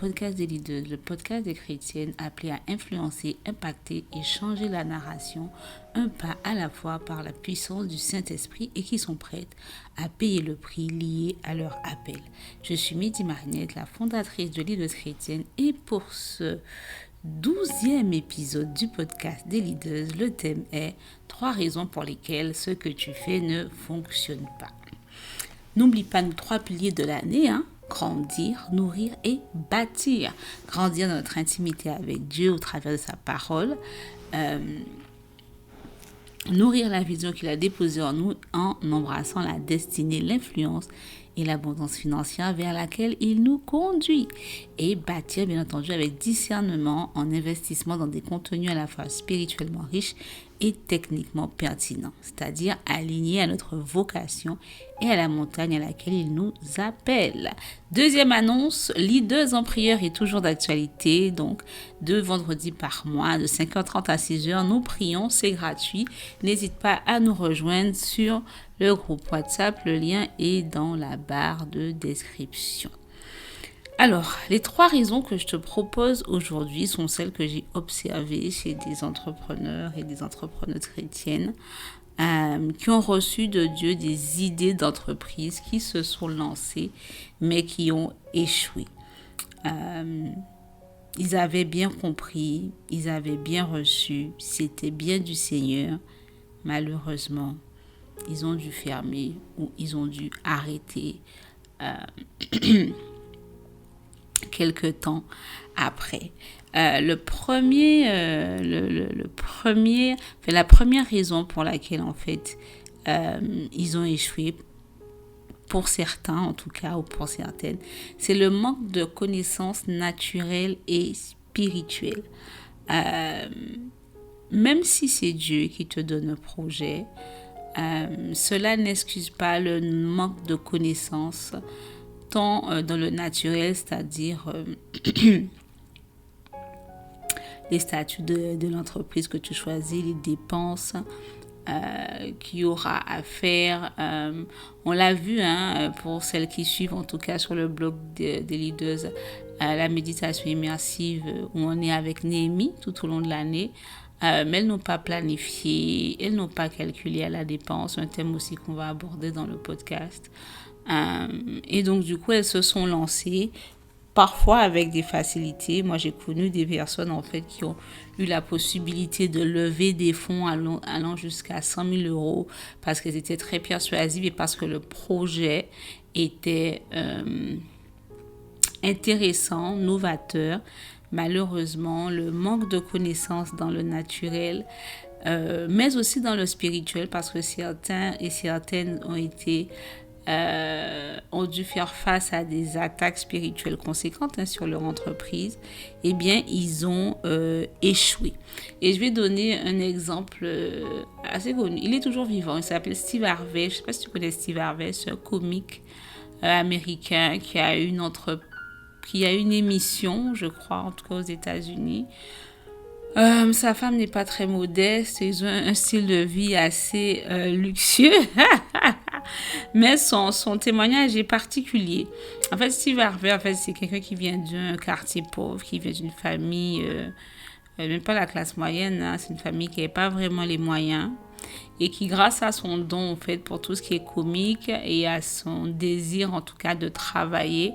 podcast des leaders, le podcast des chrétiennes appelé à influencer, impacter et changer la narration un pas à la fois par la puissance du Saint-Esprit et qui sont prêtes à payer le prix lié à leur appel. Je suis Mehdi Marinette, la fondatrice de Leaders Chrétiennes, et pour ce 12e épisode du podcast des leaders, le thème est 3 raisons pour lesquelles ce que tu fais ne fonctionne pas. N'oublie pas nos 3 piliers de l'année, grandir, nourrir et bâtir. Grandir dans notre intimité avec Dieu au travers de sa parole. Nourrir la vision qu'il a déposée en nous en embrassant la destinée, l'influence et l'abondance financière vers laquelle il nous conduit. Et bâtir, bien entendu, avec discernement en investissement dans des contenus à la fois spirituellement riches et techniquement pertinents, c'est-à-dire alignés à notre vocation et à la montagne à laquelle il nous appelle. Deuxième annonce, Leaders en prière est toujours d'actualité, donc 2 vendredis par mois, de 5h30 à 6h, nous prions, c'est gratuit. N'hésite pas à nous rejoindre sur le groupe WhatsApp, le lien est dans la barre de description. Alors, les 3 raisons que je te propose aujourd'hui sont celles que j'ai observées chez des entrepreneurs et des entrepreneuses chrétiennes qui ont reçu de Dieu des idées d'entreprise qui se sont lancées mais qui ont échoué. Ils avaient bien compris, ils avaient bien reçu, c'était bien du Seigneur. Malheureusement, ils ont dû fermer ou ils ont dû arrêter quelque temps après. La première raison pour laquelle en fait ils ont échoué, pour certains en tout cas ou pour certaines, c'est le manque de connaissances naturelles et spirituelles. Même si c'est Dieu qui te donne un projet, cela n'excuse pas le manque de connaissances tant dans le naturel, c'est-à-dire les statuts de l'entreprise que tu choisis, les dépenses qu'il y aura à faire. On l'a vu pour celles qui suivent, en tout cas sur le blog des leaders, la méditation immersive où on est avec Néhémie tout au long de l'année. Mais elles n'ont pas planifié, elles n'ont pas calculé à la dépense, un thème aussi qu'on va aborder dans le podcast. Et donc du coup elles se sont lancées parfois avec des facilités. Moi j'ai connu des personnes en fait qui ont eu la possibilité de lever des fonds allant jusqu'à 100 000 euros parce qu'elles étaient très persuasives et parce que le projet était intéressant, novateur. Malheureusement, le manque de connaissances dans le naturel, mais aussi dans le spirituel, parce que certains et certaines ont dû faire face à des attaques spirituelles conséquentes sur leur entreprise, eh bien, ils ont échoué. Et je vais donner un exemple assez connu. Il est toujours vivant, il s'appelle Steve Harvey. Je ne sais pas si tu connais Steve Harvey, c'est un comique américain qui a une émission, je crois, en tout cas aux États-Unis. Sa femme n'est pas très modeste, ils ont un style de vie assez luxueux, mais son témoignage est particulier. En fait, Steve Harvey, c'est quelqu'un qui vient d'un quartier pauvre, qui vient d'une famille, même pas la classe moyenne, c'est une famille qui n'a pas vraiment les moyens, et qui, grâce à son don, en fait, pour tout ce qui est comique, et à son désir, en tout cas, de travailler,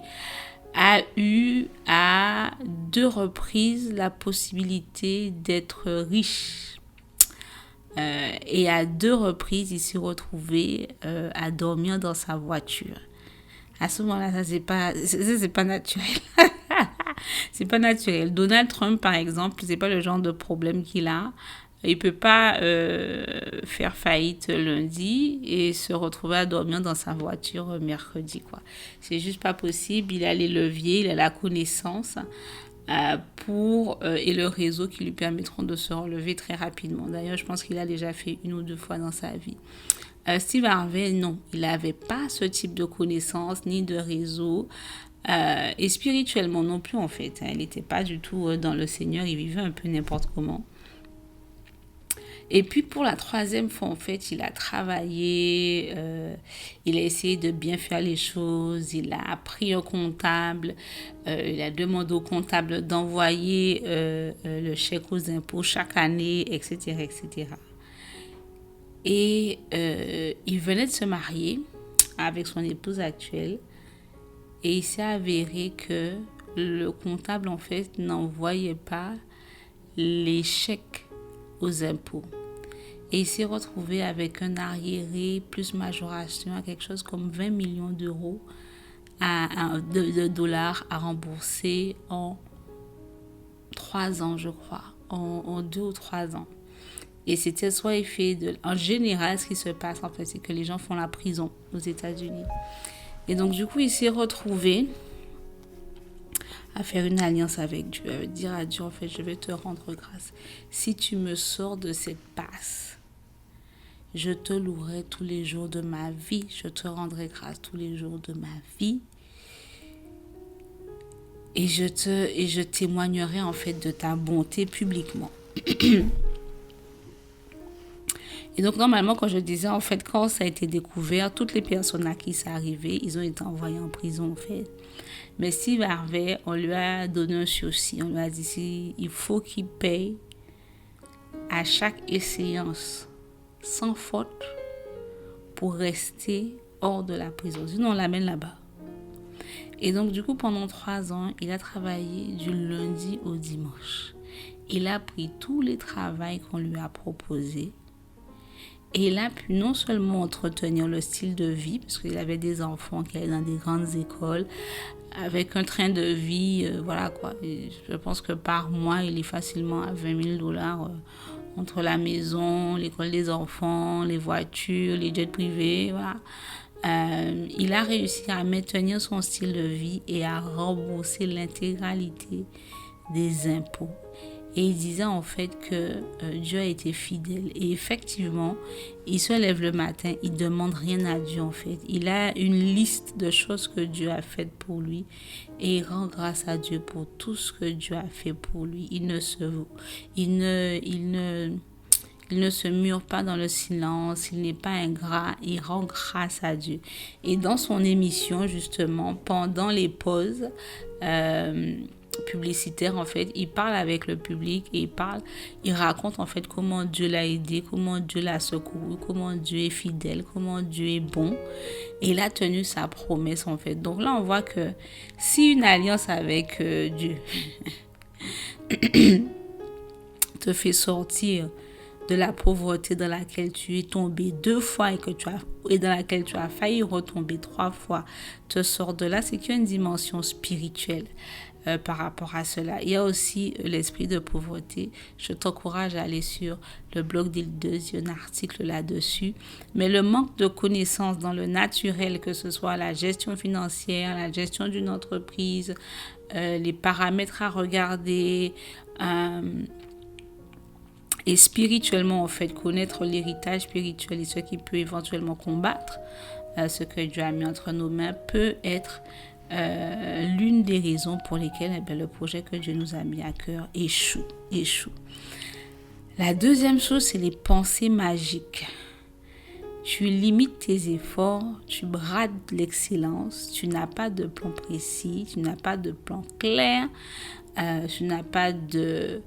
a eu à 2 reprises la possibilité d'être riche. Et à 2 reprises, il s'est retrouvé à dormir dans sa voiture. À ce moment-là, ça c'est pas naturel. C'est pas naturel. Donald Trump, par exemple, c'est pas le genre de problème qu'il a. Il peut pas faire faillite lundi et se retrouver à dormir dans sa voiture mercredi, quoi. C'est juste pas possible. Il a les leviers, il a la connaissance et le réseau qui lui permettront de se relever très rapidement. D'ailleurs, je pense qu'il a déjà fait 1 ou 2 fois dans sa vie. Steve Harvey, non, il n'avait pas ce type de connaissances ni de réseau. Et spirituellement non plus, en fait. Il n'était pas du tout dans le Seigneur, il vivait un peu n'importe comment. Et puis pour la troisième fois, en fait, il a travaillé, il a essayé de bien faire les choses, il a pris un comptable, il a demandé au comptable d'envoyer le chèque aux impôts chaque année, etc., etc. Et il venait de se marier avec son épouse actuelle et il s'est avéré que le comptable, en fait, n'envoyait pas les chèques aux impôts. Et il s'est retrouvé avec un arriéré plus majoration à quelque chose comme 20 millions d'euros de dollars à rembourser en 3 ans, je crois, en 2 ou 3 ans. Et c'était soit effet de... En général, ce qui se passe, en fait, c'est que les gens font la prison aux États-Unis. Et donc, du coup, il s'est retrouvé à faire une alliance avec Dieu, à dire à Dieu, en fait, je vais te rendre grâce. Si tu me sors de cette passe, je te louerai tous les jours de ma vie. Je te rendrai grâce tous les jours de ma vie. Et je témoignerai, en fait, de ta bonté publiquement. Et donc, normalement, quand je disais, en fait, quand ça a été découvert, toutes les personnes à qui ça arrivait, ils ont été envoyés en prison, en fait. Mais Steve Harvey, on lui a donné un sursis. On lui a dit, il faut qu'il paye à chaque échéance, sans faute, pour rester hors de la prison. Sinon, on l'amène là-bas. Et donc, du coup, pendant 3 ans, il a travaillé du lundi au dimanche. Il a pris tous les travaux qu'on lui a proposés. Et il a pu non seulement entretenir le style de vie, parce qu'il avait des enfants qui allaient dans des grandes écoles, avec un train de vie, voilà quoi. Et je pense que par mois, il est facilement à 20 000 dollars entre la maison, l'école des enfants, les voitures, les jets privés, voilà. Il a réussi à maintenir son style de vie et à rembourser l'intégralité des impôts. Et il disait en fait que Dieu a été fidèle. Et effectivement, il se lève le matin, il ne demande rien à Dieu en fait. Il a une liste de choses que Dieu a faites pour lui. Et il rend grâce à Dieu pour tout ce que Dieu a fait pour lui. Il ne se mure pas dans le silence, il n'est pas ingrat, il rend grâce à Dieu. Et dans son émission, justement, pendant les pauses publicitaires, en fait, il parle avec le public et il raconte en fait comment Dieu l'a aidé, comment Dieu l'a secouru, comment Dieu est fidèle, comment Dieu est bon. Et il a tenu sa promesse, en fait. Donc là, on voit que si une alliance avec Dieu te fait sortir de la pauvreté dans laquelle tu es tombé 2 fois et dans laquelle tu as failli retomber 3 fois, te sort de là, c'est qu'il y a une dimension spirituelle par rapport à cela. Il y a aussi l'esprit de pauvreté. Je t'encourage à aller sur le blog d'Île-2, il y a un article là-dessus. Mais le manque de connaissances dans le naturel, que ce soit la gestion financière, la gestion d'une entreprise, les paramètres à regarder, et spirituellement, en fait, connaître l'héritage spirituel et ce qui peut éventuellement combattre ce que Dieu a mis entre nos mains peut être l'une des raisons pour lesquelles le projet que Dieu nous a mis à cœur échoue. La deuxième chose, c'est les pensées magiques. Tu limites tes efforts, tu brades l'excellence, tu n'as pas de plan précis, tu n'as pas de plan clair, tu n'as pas de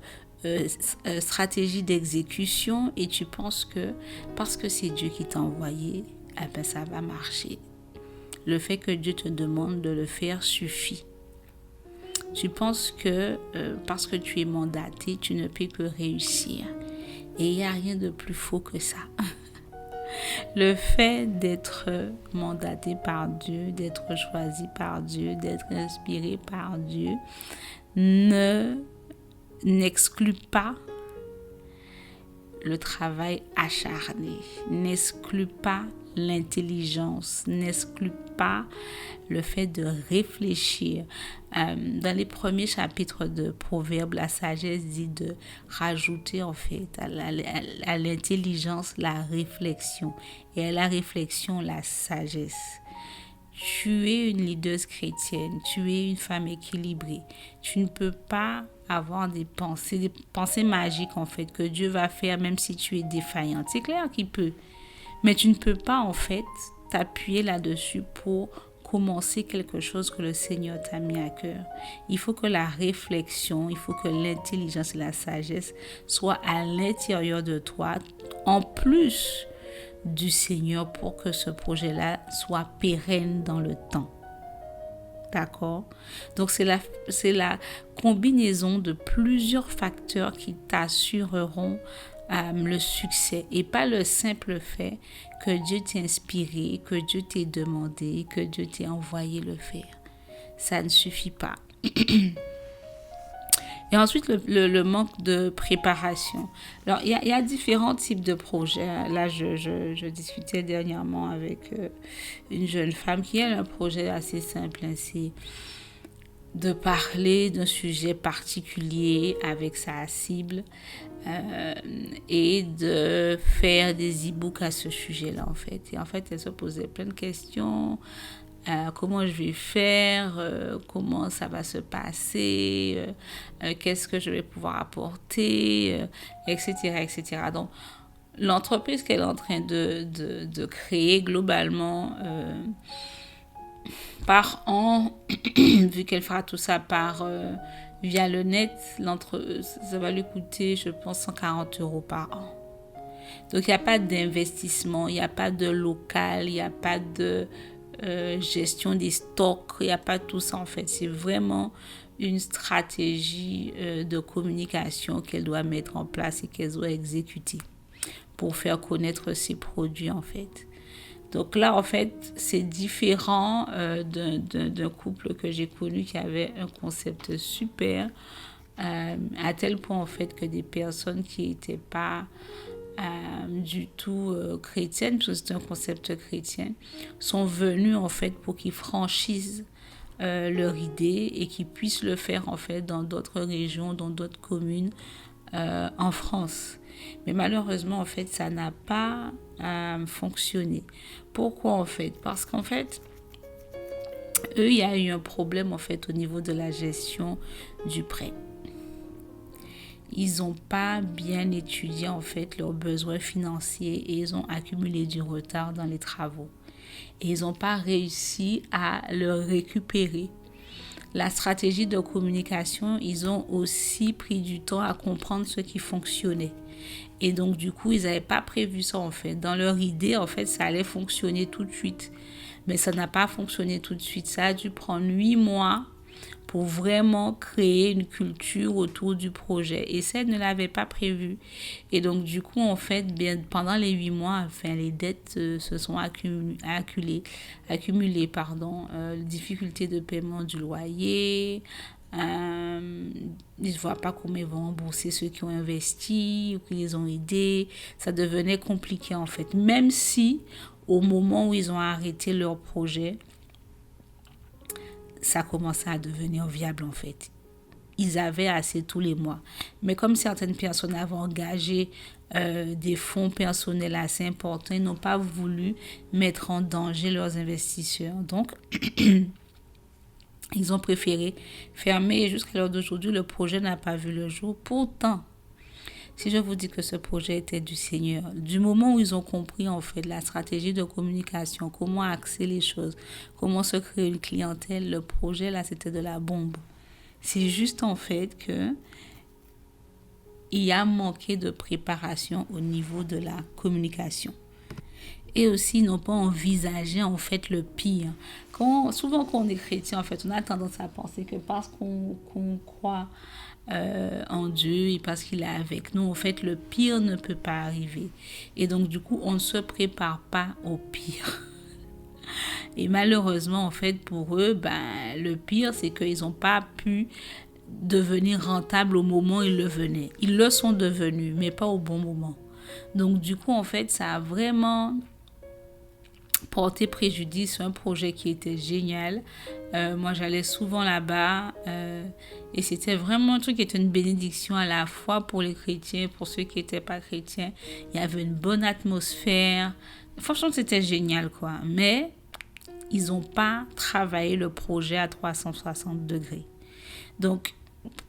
stratégie d'exécution et tu penses que parce que c'est Dieu qui t'a envoyé, ça va marcher. Le fait que Dieu te demande de le faire suffit. Tu penses que parce que tu es mandaté, tu ne peux que réussir. Et il n'y a rien de plus faux que ça. Le fait d'être mandaté par Dieu, d'être choisi par Dieu, d'être inspiré par Dieu, n'exclut pas le travail acharné, n'exclut pas l'intelligence, n'exclut pas le fait de réfléchir. Dans les premiers chapitres de Proverbes, la sagesse dit de rajouter en fait à l'intelligence la réflexion et à la réflexion la sagesse. Tu es une leaduse chrétienne, tu es une femme équilibrée. Tu ne peux pas avoir des pensées magiques en fait, que Dieu va faire même si tu es défaillante. C'est clair qu'il peut, mais tu ne peux pas en fait t'appuyer là-dessus pour commencer quelque chose que le Seigneur t'a mis à cœur. Il faut que la réflexion, il faut que l'intelligence et la sagesse soient à l'intérieur de toi, en plus du Seigneur, pour que ce projet-là soit pérenne dans le temps. D'accord? Donc, c'est la combinaison de plusieurs facteurs qui t'assureront le succès et pas le simple fait que Dieu t'ait inspiré, que Dieu t'ait demandé, que Dieu t'ait envoyé le faire. Ça ne suffit pas. Et ensuite, le manque de préparation. Alors, il y a différents types de projets. Là, je discutais dernièrement avec une jeune femme qui a un projet assez simple. C'est de parler d'un sujet particulier avec sa cible et de faire des e-books à ce sujet-là, en fait. Et en fait, elle se posait plein de questions. Comment je vais faire, comment ça va se passer, qu'est-ce que je vais pouvoir apporter, etc., etc. Donc, l'entreprise qu'elle est en train de créer globalement par an, vu qu'elle fera tout ça via le net, ça va lui coûter, je pense, 140 € par an. Donc, il n'y a pas d'investissement, il n'y a pas de local, il n'y a pas de gestion des stocks, il n'y a pas tout ça en fait. C'est vraiment une stratégie de communication qu'elle doit mettre en place et qu'elle doit exécuter pour faire connaître ses produits en fait. Donc là en fait c'est différent d'un couple que j'ai connu qui avait un concept super à tel point en fait que des personnes qui n'étaient pas du tout chrétienne, parce que c'est un concept chrétien, sont venus en fait pour qu'ils franchissent leur idée et qu'ils puissent le faire en fait dans d'autres régions, dans d'autres communes en France. Mais malheureusement en fait ça n'a pas fonctionné. Pourquoi en fait? Parce qu'en fait eux, il y a eu un problème en fait au niveau de la gestion du prêt. Ils n'ont pas bien étudié en fait leurs besoins financiers et ils ont accumulé du retard dans les travaux. Et ils n'ont pas réussi à le récupérer. La stratégie de communication, ils ont aussi pris du temps à comprendre ce qui fonctionnait. Et donc du coup, ils n'avaient pas prévu ça en fait. Dans leur idée, en fait, ça allait fonctionner tout de suite. Mais ça n'a pas fonctionné tout de suite. Ça a dû prendre 8 mois pour vraiment créer une culture autour du projet. Et ça, elle ne l'avait pas prévu. Et donc, du coup, en fait, pendant les 8 mois, les dettes se sont accumulées. Difficulté de paiement du loyer. Ils ne voient pas comment ils vont rembourser ceux qui ont investi ou qui les ont aidés. Ça devenait compliqué, en fait. Même si, au moment où ils ont arrêté leur projet, ça commençait à devenir viable en fait. Ils avaient assez tous les mois. Mais comme certaines personnes avaient engagé des fonds personnels assez importants, ils n'ont pas voulu mettre en danger leurs investisseurs. Donc, ils ont préféré fermer. Et jusqu'à l'heure d'aujourd'hui, le projet n'a pas vu le jour. Pourtant, si je vous dis que ce projet était du Seigneur, du moment où ils ont compris en fait la stratégie de communication, comment axer les choses, comment se créer une clientèle, le projet là c'était de la bombe. C'est juste en fait que il y a manqué de préparation au niveau de la communication. Et aussi, ils n'ont pas envisagé en fait le pire. Souvent quand on est chrétien, en fait, on a tendance à penser que parce qu'on croit en Dieu et parce qu'il est avec nous, en fait, le pire ne peut pas arriver. Et donc, du coup, on ne se prépare pas au pire. Et malheureusement, en fait, pour eux, le pire, c'est qu'ils n'ont pas pu devenir rentables au moment où ils le venaient. Ils le sont devenus, mais pas au bon moment. Donc, du coup, en fait, ça a vraiment porté préjudice à un projet qui était génial. Moi, j'allais souvent là-bas et c'était vraiment un truc qui était une bénédiction à la fois pour les chrétiens, pour ceux qui n'étaient pas chrétiens. Il y avait une bonne atmosphère. Franchement, c'était génial, quoi. Mais ils n'ont pas travaillé le projet à 360 degrés. Donc,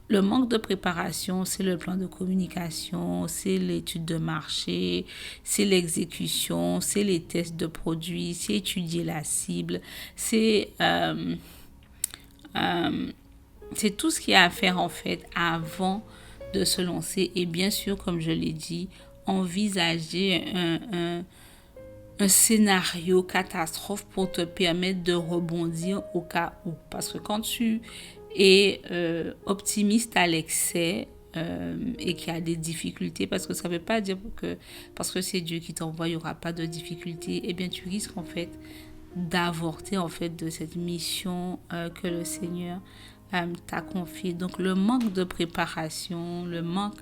le manque de préparation, c'est le plan de communication, c'est l'étude de marché, c'est l'exécution, c'est les tests de produits, c'est étudier la cible, c'est tout ce qu'il y a à faire en fait avant de se lancer. Et bien sûr, comme je l'ai dit, envisager un scénario catastrophe pour te permettre de rebondir au cas où. Parce que quand tu es optimiste à l'excès et qu'il y a des difficultés, parce que ça ne veut pas dire que parce que c'est Dieu qui t'envoie, il n'y aura pas de difficultés, eh bien tu risques en fait d'avorter en fait de cette mission que le Seigneur t'a confiée. Donc le manque de préparation, le manque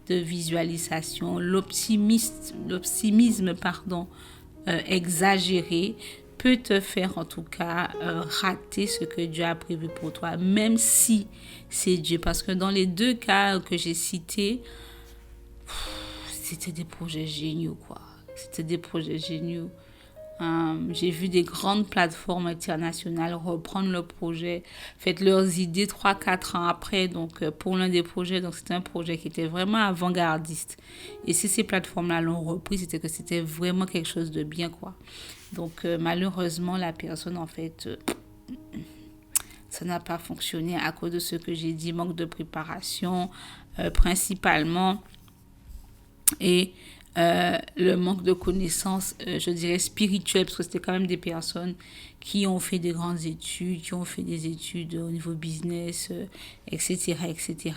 de visualisation, l'optimisme exagéré peut te faire en tout cas rater ce que Dieu a prévu pour toi, même si c'est Dieu. Parce que dans les deux cas que j'ai cités, c'était des projets géniaux, quoi. C'était des projets géniaux. J'ai vu des grandes plateformes internationales reprendre le projet, fait leurs idées 3-4 ans après. Donc, pour l'un des projets, donc c'était un projet qui était vraiment avant-gardiste. Et si ces plateformes-là l'ont repris, c'était que c'était vraiment quelque chose de bien, quoi. Donc, malheureusement, la personne, en fait, ça n'a pas fonctionné à cause de ce que j'ai dit, manque de préparation, principalement. Et le manque de connaissances, je dirais spirituelles, parce que c'était quand même des personnes qui ont fait des grandes études, qui ont fait des études au niveau business, etc., etc.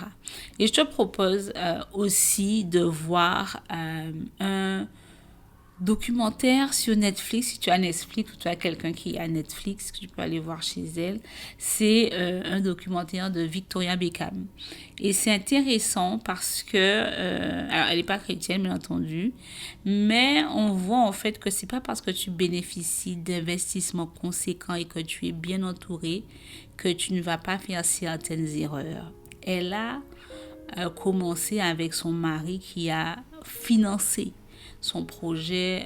Et je te propose aussi de voir un documentaire sur Netflix. Si tu as Netflix ou tu as quelqu'un qui a Netflix, que tu peux aller voir chez elle, c'est un documentaire de Victoria Beckham. Et c'est intéressant parce que, alors elle n'est pas chrétienne bien entendu, mais on voit en fait que c'est pas parce que tu bénéficies d'investissements conséquents et que tu es bien entouré que tu ne vas pas faire certaines erreurs. Elle a commencé avec son mari qui a financé son projet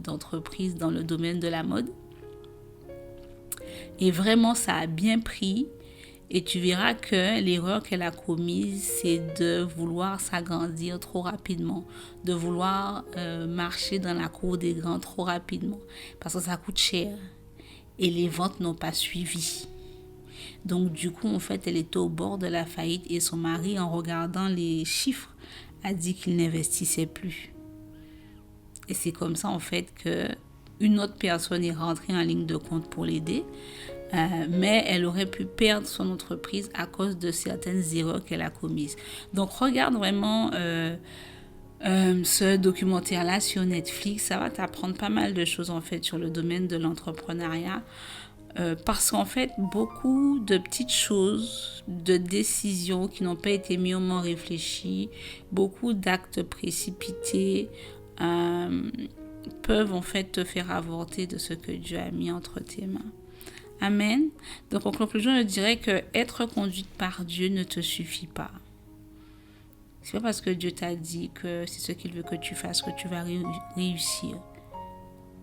d'entreprise dans le domaine de la mode. Et vraiment, ça a bien pris. Et tu verras que l'erreur qu'elle a commise, c'est de vouloir s'agrandir trop rapidement, de vouloir marcher dans la cour des grands trop rapidement, parce que ça coûte cher. Et les ventes n'ont pas suivi. Donc, du coup, en fait, elle était au bord de la faillite et son mari, en regardant les chiffres, a dit qu'il n'investissait plus. Et c'est comme ça, en fait, qu'une autre personne est rentrée en ligne de compte pour l'aider. Mais elle aurait pu perdre son entreprise à cause de certaines erreurs qu'elle a commises. Donc, regarde vraiment ce documentaire-là sur Netflix. Ça va t'apprendre pas mal de choses, en fait, sur le domaine de l'entrepreneuriat. Parce qu'en fait, beaucoup de petites choses, de décisions qui n'ont pas été mûrement réfléchies, beaucoup d'actes précipités peuvent en fait te faire avorter de ce que Dieu a mis entre tes mains. Amen. Donc en conclusion, je dirais que être conduite par Dieu ne te suffit pas. C'est pas parce que Dieu t'a dit que c'est ce qu'il veut que tu fasses que tu vas réussir.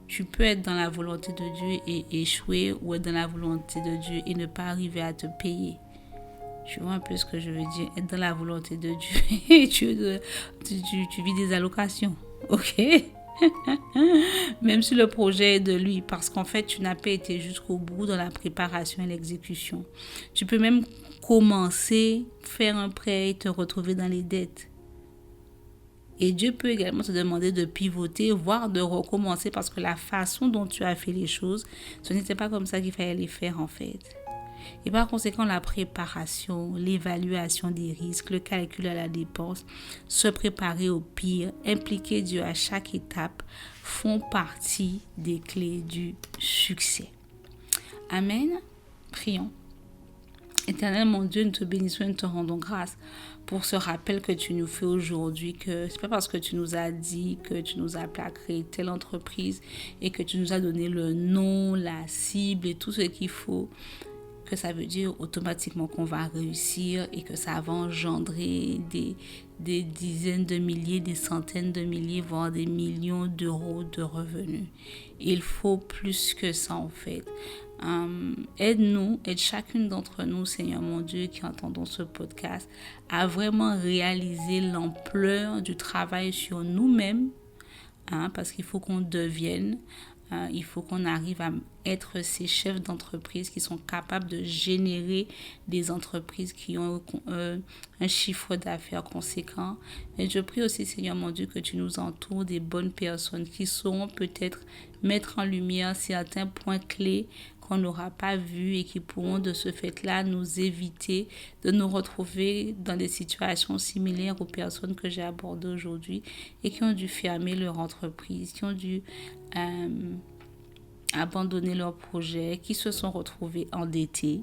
Tu peux être dans la volonté de Dieu et échouer, ou être dans la volonté de Dieu et ne pas arriver à te payer. Tu vois un peu ce que je veux dire? Être dans la volonté de Dieu et tu vis des allocations. Ok? Même si le projet est de lui, parce qu'en fait, tu n'as pas été jusqu'au bout dans la préparation et l'exécution. Tu peux même commencer, faire un prêt et te retrouver dans les dettes. Et Dieu peut également te demander de pivoter, voire de recommencer, parce que la façon dont tu as fait les choses, ce n'était pas comme ça qu'il fallait les faire en fait. Et par conséquent, la préparation, l'évaluation des risques, le calcul à la dépense, se préparer au pire, impliquer Dieu à chaque étape, font partie des clés du succès. Amen. Prions. Éternel mon Dieu, nous te bénissons et nous te rendons grâce pour ce rappel que tu nous fais aujourd'hui, que c'est pas parce que tu nous as dit que tu nous as appelé à créer telle entreprise et que tu nous as donné le nom, la cible et tout ce qu'il faut, que ça veut dire automatiquement qu'on va réussir et que ça va engendrer des dizaines de milliers, des centaines de milliers, voire des millions d'euros de revenus. Il faut plus que ça en fait. Aide-nous, aide chacune d'entre nous, Seigneur mon Dieu, qui entendons ce podcast, à vraiment réaliser l'ampleur du travail sur nous-mêmes, parce qu'il faut qu'on devienne, il faut qu'on arrive à être ces chefs d'entreprise qui sont capables de générer des entreprises qui ont un chiffre d'affaires conséquent. Et je prie aussi, Seigneur mon Dieu, que tu nous entoures des bonnes personnes qui sauront peut-être mettre en lumière certains points clés qu'on n'aura pas vus et qui pourront de ce fait-là nous éviter de nous retrouver dans des situations similaires aux personnes que j'ai abordées aujourd'hui et qui ont dû fermer leur entreprise, qui ont dû abandonner leur projet, qui se sont retrouvés endettés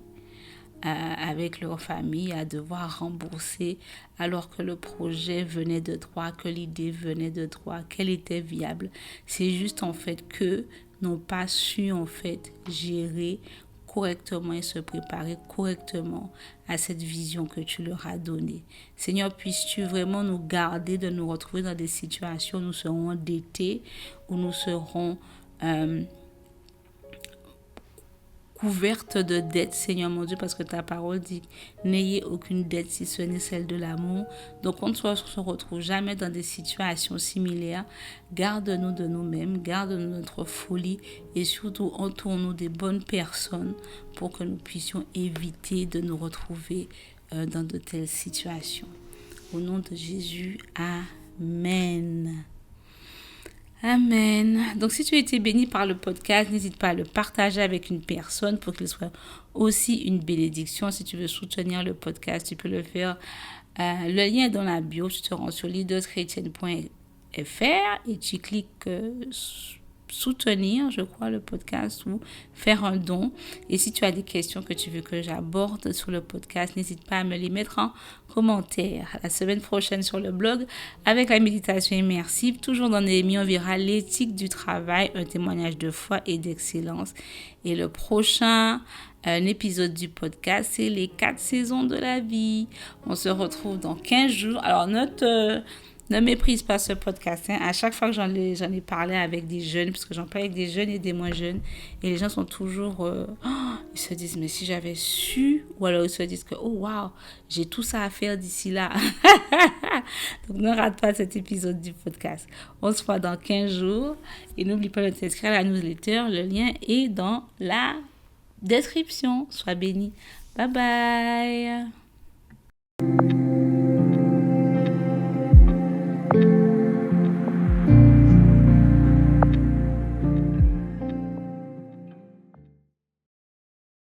avec leur famille à devoir rembourser alors que le projet venait de droit, que l'idée venait de droit, qu'elle était viable. C'est juste en fait que n'ont pas su en fait gérer correctement et se préparer correctement à cette vision que tu leur as donnée. Seigneur, puisses-tu vraiment nous garder de nous retrouver dans des situations où nous serons endettés, où nous serons couverte de dettes, Seigneur mon Dieu, parce que ta parole dit n'ayez aucune dette si ce n'est celle de l'amour. Donc on ne se retrouve jamais dans des situations similaires. Garde-nous de nous-mêmes, garde-nous de notre folie et surtout entoure-nous des bonnes personnes pour que nous puissions éviter de nous retrouver dans de telles situations. Au nom de Jésus, Amen. Amen. Donc, si tu as été béni par le podcast, n'hésite pas à le partager avec une personne pour qu'il soit aussi une bénédiction. Si tu veux soutenir le podcast, tu peux le faire. Le lien est dans la bio. Tu te rends sur leaderschrétienne.fr et tu cliques soutenir, je crois, le podcast ou faire un don. Et si tu as des questions que tu veux que j'aborde sur le podcast, n'hésite pas à me les mettre en commentaire. La semaine prochaine sur le blog, avec la méditation immersive, toujours dans Néhémie, on verra l'éthique du travail, un témoignage de foi et d'excellence. Et le prochain épisode du podcast, c'est les 4 saisons de la vie. On se retrouve dans 15 jours. Alors, ne méprise pas ce podcast. À chaque fois que j'en ai parlé avec des jeunes, parce que j'en parle avec des jeunes et des moins jeunes, et les gens sont toujours... ils se disent, mais si j'avais su, ou alors ils se disent que, oh wow, j'ai tout ça à faire d'ici là. Donc ne rate pas cet épisode du podcast. On se voit dans 15 jours. Et n'oublie pas de t'inscrire à la newsletter. Le lien est dans la description. Sois béni. Bye bye.